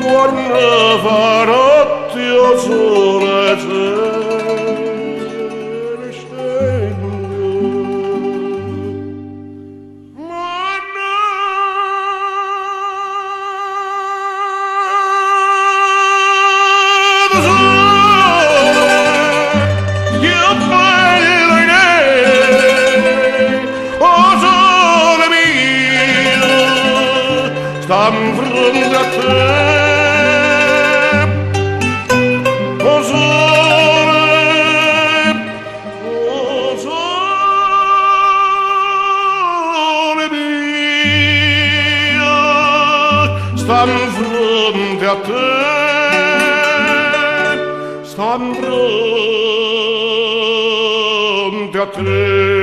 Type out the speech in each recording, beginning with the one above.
quando farò Dio sole se stendo. Stam fronte a te, o sole mio, stam fronte a te, stam fronte a te.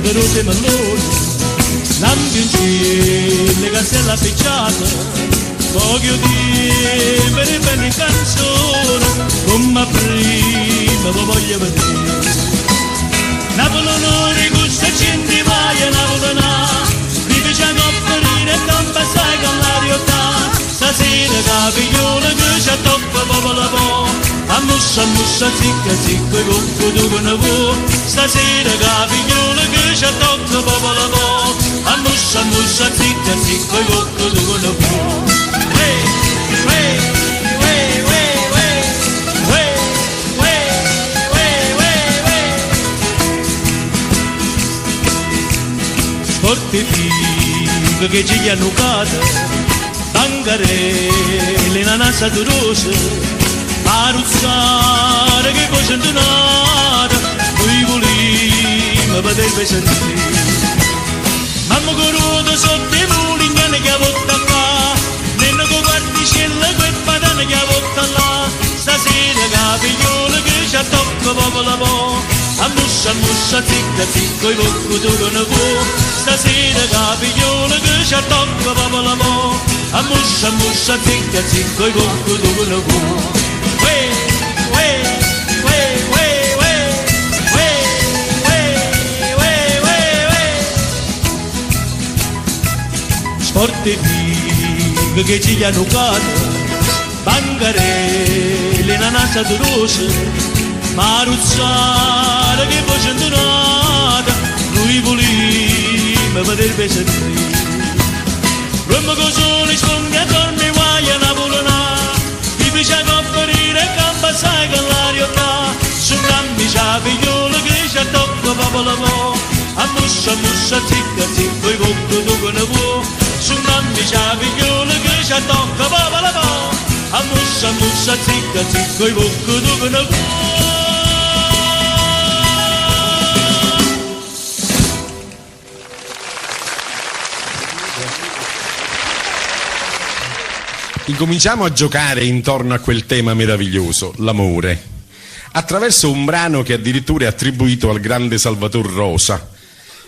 De rose malone, lampioncini, le casselle appicciate, voglio dire bene canzone, come prima vi voglio vedere. Napoli non gusta gente vai a Napoli, rifiuta a offrire campa sai con la realtà, stasera capiglione che c'è troppo popolo buono. Ammussa, zicca, zicca, cocco, ducono vo. Stasera capiglione che c'è tocco popolo mo. Ammussa, zicca, zicca, cocco, ducono vo. Hey, hey, hey, hey, hey. Hey, hey, hey, hey, hey. Sportifico che ci hanno cata, tangarelle, nanasa d'urose. Aruzzare che poi sento nata, noi vogliamo vedere sentire. Mamma corroda sotto i muli, che ha volta qua, nella che guardicella, quel padano che ha volta là. Stasera capiglione che c'ha tocco popolo po', ammussa, zicca, zicca, i bocco ducono po'. Stasera capiglione che c'ha tocco popolo po', ammussa, zicca, zicca, i bocco ducono po'. Sportifico che ci hanno cata, bancarelle, nanasa d'urose, maruzzare che poi c'è nata, noi vogliamo vedere sentire. Roma cosone sfondi attorno ai guai a Napoli, ti piace offrire campa sai con la realtà, su cambi capiglione che c'è tocco popolo mo. Ammussa, zicca, zicca, i cocco ducono vo. Su cambi capiglione che c'è tocco popolo mo. Ammussa, zicca, zicca, i cocco ducono vo. Incominciamo a giocare intorno a quel tema meraviglioso, l'amore, attraverso un brano che addirittura è attribuito al grande Salvatore Rosa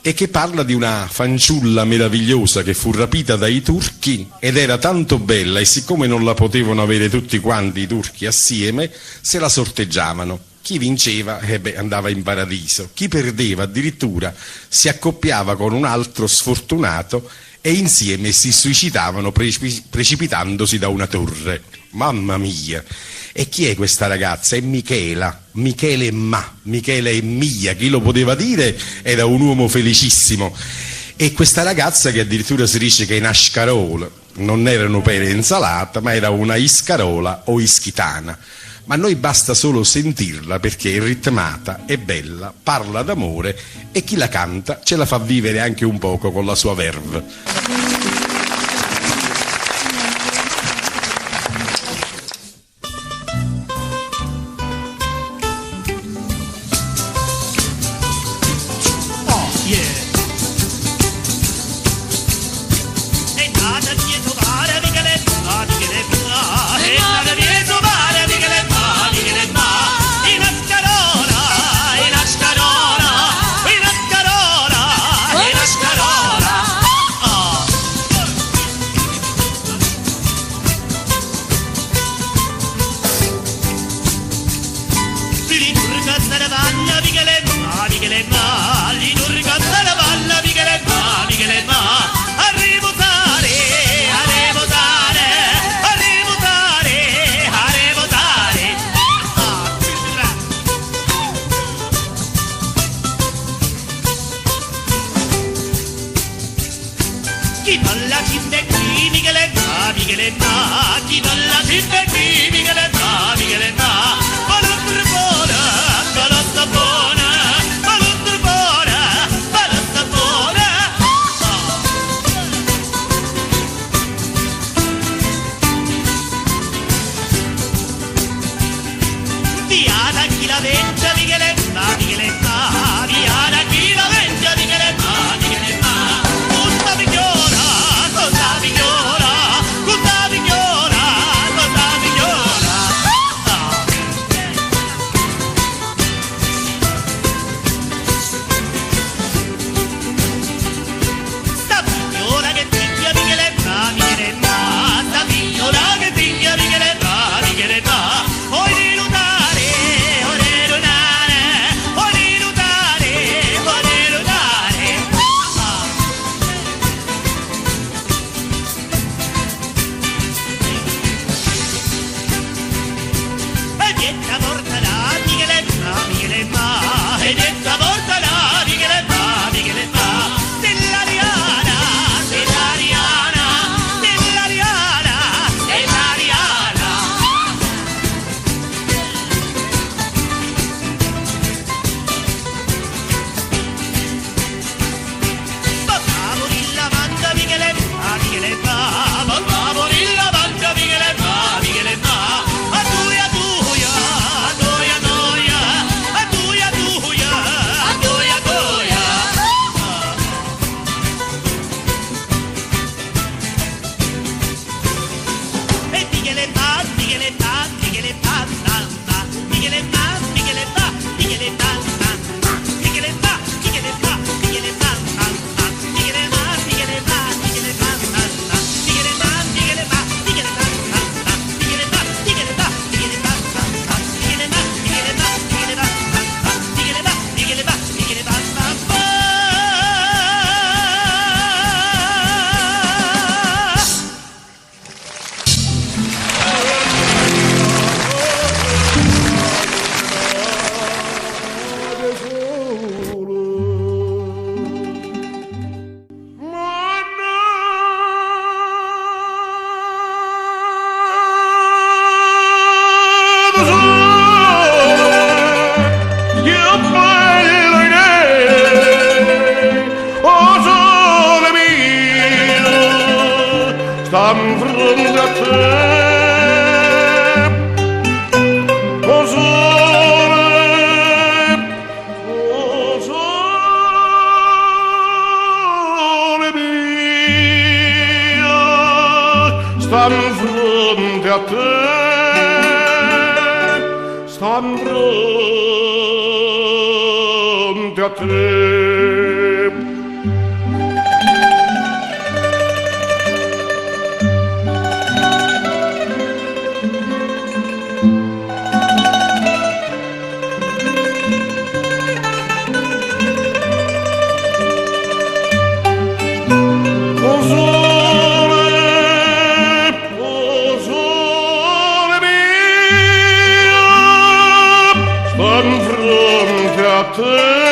e che parla di una fanciulla meravigliosa che fu rapita dai turchi ed era tanto bella e siccome non la potevano avere tutti quanti i turchi assieme, se la sorteggiavano. Chi vinceva andava in paradiso, chi perdeva addirittura si accoppiava con un altro sfortunato e insieme si suicidavano precipitandosi da una torre. Mamma mia! E chi è questa ragazza? È Michela, Michele e Mia, chi lo poteva dire? Era un uomo felicissimo. E questa ragazza che addirittura si dice che è in Ascarol, non erano pere e insalata, ma era una iscarola o ischitana. Ma a noi basta solo sentirla perché è ritmata, è bella, parla d'amore e chi la canta ce la fa vivere anche un poco con la sua verve. Chi balla cinde qui, Michele va, Michele va, chi balla cinde qui, Michele va, Michele va, balotto buona, balotto buona, balotto buona, balotto buona. Viada chi la vengia, Michele va, Michele va, viada chi la vengia, Michele va, Michele va. Stan fronte a te, o sole mio, stan fronte a te, stan fronte a te. Fronte a te